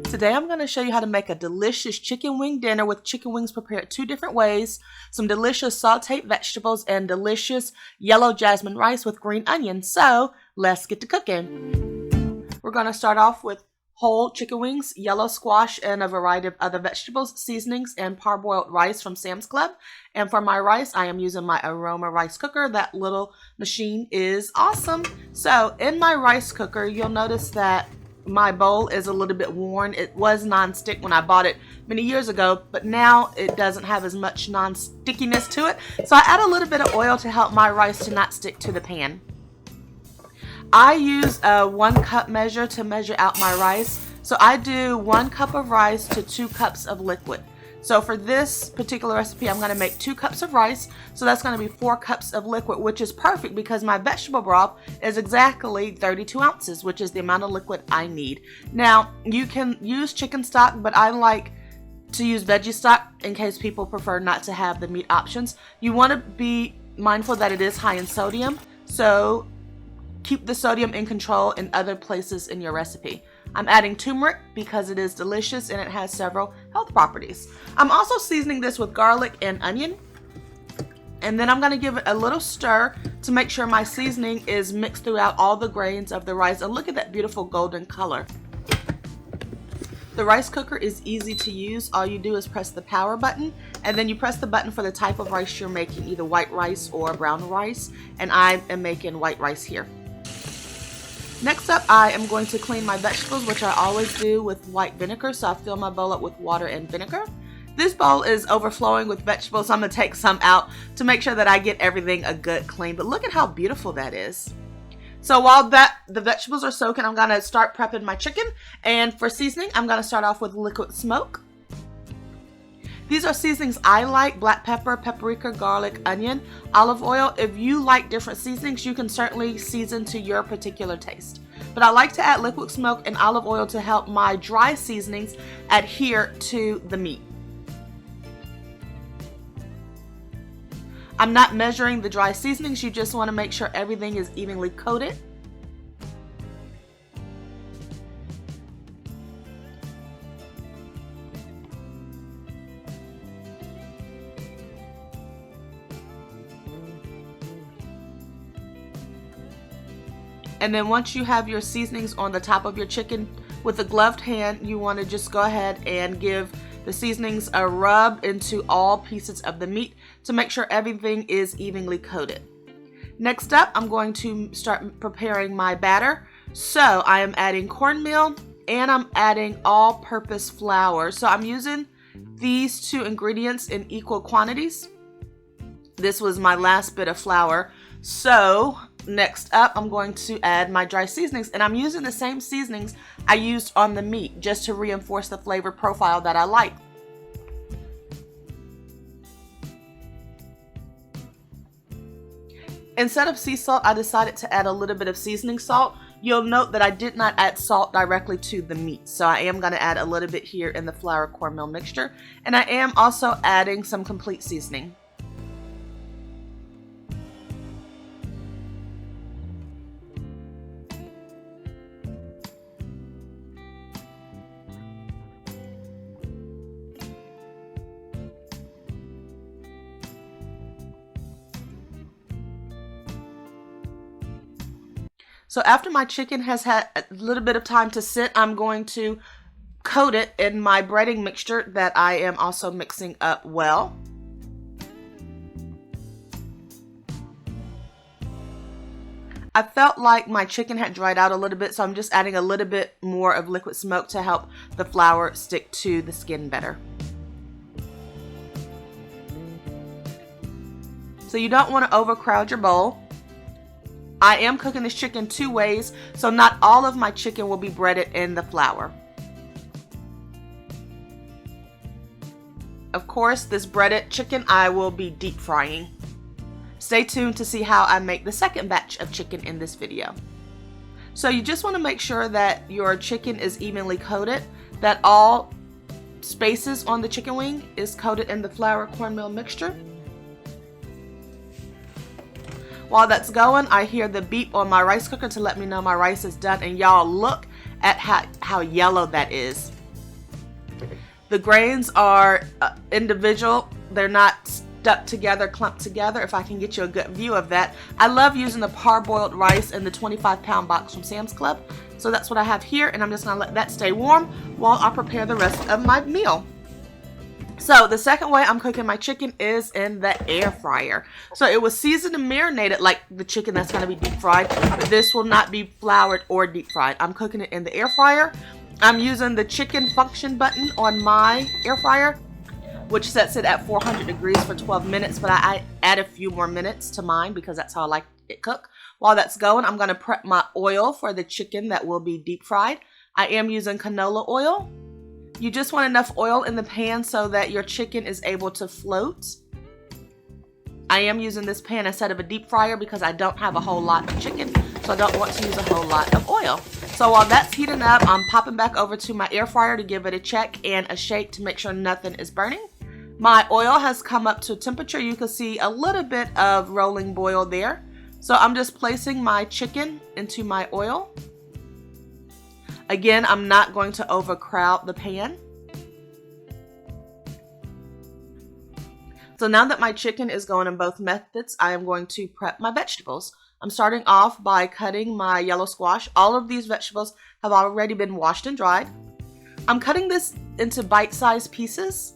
Today I'm going to show you how to make a delicious chicken wing dinner with chicken wings prepared 2 different ways, some delicious sauteed vegetables, and delicious yellow jasmine rice with green onions. So let's get to cooking. We're going to start off with whole chicken wings, yellow squash, and a variety of other vegetables, seasonings, and parboiled rice from Sam's Club. And for my rice, I am using my Aroma rice cooker. That little machine is awesome. So in my rice cooker, you'll notice that my bowl is a little bit worn. It was non-stick when I bought it many years ago, but now it doesn't have as much non-stickiness to it. So I add a little bit of oil to help my rice to not stick to the pan. I use a 1 cup measure to measure out my rice. So I do 1 cup of rice to 2 cups of liquid. So for this particular recipe, I'm going to make 2 cups of rice. So that's going to be 4 cups of liquid, which is perfect because my vegetable broth is exactly 32 ounces, which is the amount of liquid I need. Now, you can use chicken stock, but I like to use veggie stock in case people prefer not to have the meat options. You want to be mindful that it is high in sodium, so keep the sodium in control in other places in your recipe. I'm adding turmeric because it is delicious and it has several health properties. I'm also seasoning this with garlic and onion. And then I'm going to give it a little stir to make sure my seasoning is mixed throughout all the grains of the rice. And look at that beautiful golden color. The rice cooker is easy to use. All you do is press the power button, and then you press the button for the type of rice you're making, either white rice or brown rice. And I am making white rice here. Next up, I am going to clean my vegetables, which I always do with white vinegar. So I fill my bowl up with water and vinegar. This bowl is overflowing with vegetables, so I'm going to take some out to make sure that I get everything a good clean. But look at how beautiful that is. So while the vegetables are soaking, I'm going to start prepping my chicken. And for seasoning, I'm going to start off with liquid smoke. These are seasonings I like: black pepper, paprika, garlic, onion, olive oil. If you like different seasonings, you can certainly season to your particular taste. But I like to add liquid smoke and olive oil to help my dry seasonings adhere to the meat. I'm not measuring the dry seasonings. You just want to make sure everything is evenly coated. And then once you have your seasonings on the top of your chicken, with a gloved hand, you want to just go ahead and give the seasonings a rub into all pieces of the meat to make sure everything is evenly coated. Next up, I'm going to start preparing my batter. So I am adding cornmeal and I'm adding all-purpose flour. So I'm using these 2 ingredients in equal quantities. This was my last bit of flour. So next up, I'm going to add my dry seasonings, and I'm using the same seasonings I used on the meat just to reinforce the flavor profile that I like. Instead of sea salt, I decided to add a little bit of seasoning salt. You'll note that I did not add salt directly to the meat, so I am going to add a little bit here in the flour cornmeal mixture, and I am also adding some complete seasoning. So after my chicken has had a little bit of time to sit, I'm going to coat it in my breading mixture that I am also mixing up well. I felt like my chicken had dried out a little bit, so I'm just adding a little bit more of liquid smoke to help the flour stick to the skin better. So you don't want to overcrowd your bowl. I am cooking this chicken 2 ways, so not all of my chicken will be breaded in the flour. Of course, this breaded chicken I will be deep frying. Stay tuned to see how I make the second batch of chicken in this video. So you just want to make sure that your chicken is evenly coated, that all spaces on the chicken wing is coated in the flour cornmeal mixture. While that's going, I hear the beep on my rice cooker to let me know my rice is done. And y'all, look at how yellow that is. The grains are individual. They're not stuck together, clumped together, if I can get you a good view of that. I love using the parboiled rice in the 25-pound box from Sam's Club. So that's what I have here, and I'm just gonna let that stay warm while I prepare the rest of my meal. So the second way I'm cooking my chicken is in the air fryer. So it was seasoned and marinated like the chicken that's gonna be deep fried, but this will not be floured or deep fried. I'm cooking it in the air fryer. I'm using the chicken function button on my air fryer, which sets it at 400 degrees for 12 minutes, but I add a few more minutes to mine because that's how I like it cooked. While that's going, I'm gonna prep my oil for the chicken that will be deep fried. I am using canola oil. You just want enough oil in the pan so that your chicken is able to float. I am using this pan instead of a deep fryer because I don't have a whole lot of chicken, so I don't want to use a whole lot of oil. So while that's heating up, I'm popping back over to my air fryer to give it a check and a shake to make sure nothing is burning. My oil has come up to temperature. You can see a little bit of rolling boil there. So I'm just placing my chicken into my oil. Again, I'm not going to overcrowd the pan. So now that my chicken is going in both methods, I am going to prep my vegetables. I'm starting off by cutting my yellow squash. All of these vegetables have already been washed and dried. I'm cutting this into bite-sized pieces,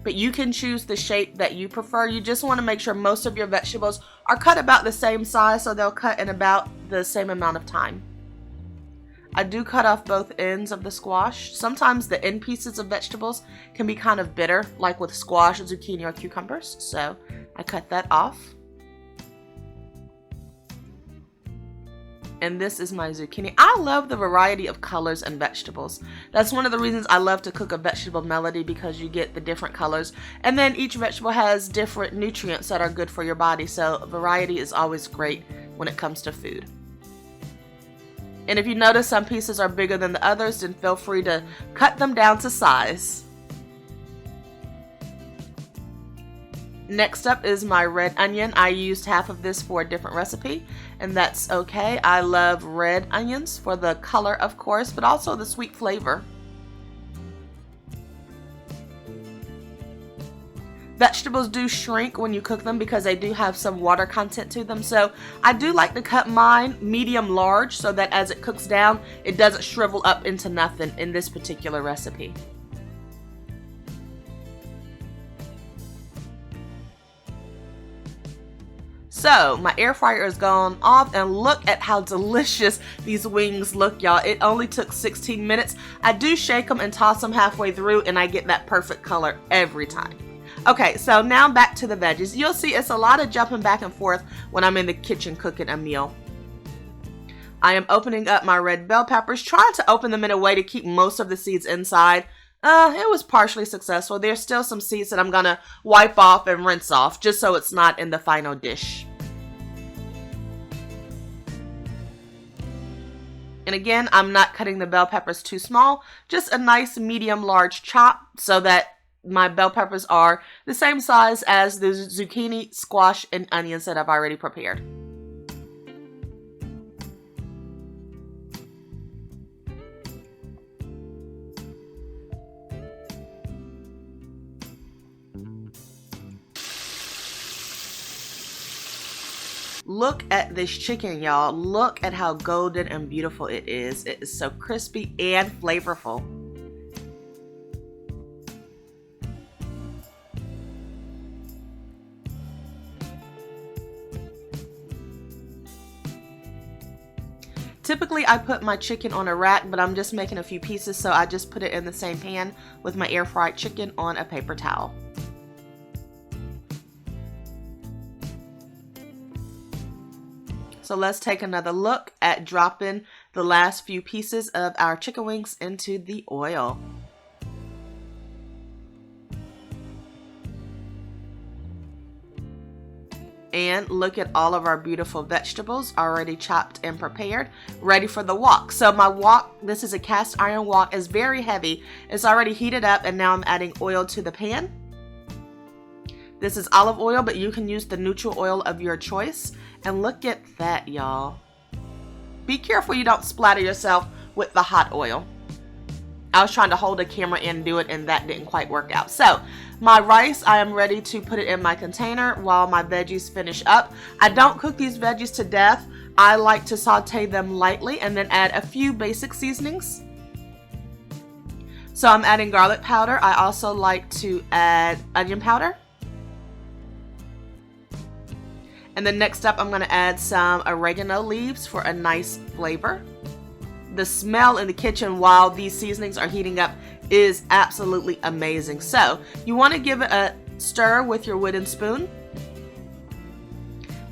but you can choose the shape that you prefer. You just want to make sure most of your vegetables are cut about the same size, so they'll cut in about the same amount of time. I do cut off both ends of the squash. Sometimes the end pieces of vegetables can be kind of bitter, like with squash, zucchini, or cucumbers, so I cut that off. And this is my zucchini. I love the variety of colors and vegetables. That's one of the reasons I love to cook a vegetable melody, because you get the different colors. And then each vegetable has different nutrients that are good for your body. So variety is always great when it comes to food. And if you notice some pieces are bigger than the others, then feel free to cut them down to size. Next up is my red onion. I used half of this for a different recipe, and that's okay. I love red onions for the color, of course, but also the sweet flavor. Vegetables do shrink when you cook them because they do have some water content to them, so I do like to cut mine medium large so that as it cooks down, it doesn't shrivel up into nothing in this particular recipe. So my air fryer is gone off, and look at how delicious these wings look, y'all. It only took 16 minutes. I do shake them and toss them halfway through, and I get that perfect color every time. Okay, so now back to the veggies. You'll see it's a lot of jumping back and forth when I'm in the kitchen cooking a meal. I am opening up my red bell peppers, trying to open them in a way to keep most of the seeds inside. It was partially successful. There's still some seeds that I'm gonna wipe off and rinse off, just so it's not in the final dish. And again, I'm not cutting the bell peppers too small, just a nice medium large chop so that my bell peppers are the same size as the zucchini, squash, and onions that I've already prepared. Look at this chicken, y'all. Look at how golden and beautiful it is. It is so crispy and flavorful. Typically I put my chicken on a rack, but I'm just making a few pieces, so I just put it in the same pan with my air fried chicken on a paper towel. So let's take another look at dropping the last few pieces of our chicken wings into the oil. And look at all of our beautiful vegetables already chopped and prepared, ready for the wok. So my wok, this is a cast iron wok, is very heavy. It's already heated up, and now I'm adding oil to the pan. This is olive oil, but you can use the neutral oil of your choice. And look at that, y'all. Be careful you don't splatter yourself with the hot oil. I was trying to hold the camera and do it, and that didn't quite work out. So my rice, I am ready to put it in my container while my veggies finish up. I don't cook these veggies to death. I like to saute them lightly and then add a few basic seasonings. So I'm adding garlic powder. I also like to add onion powder. And then next up, I'm going to add some oregano leaves for a nice flavor. The smell in the kitchen while these seasonings are heating up is absolutely amazing. So you want to give it a stir with your wooden spoon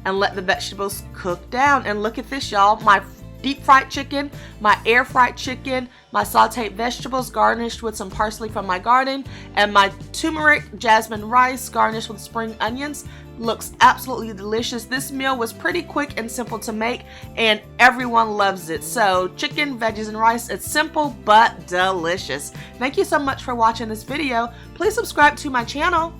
and let the vegetables cook down. And look at this, y'all. My deep fried chicken, my air fried chicken, my sauteed vegetables garnished with some parsley from my garden, and my turmeric jasmine rice garnished with spring onions looks absolutely delicious. This meal was pretty quick and simple to make, and everyone loves it. So chicken, veggies, and rice, it's simple but delicious. Thank you so much for watching this video. Please subscribe to my channel.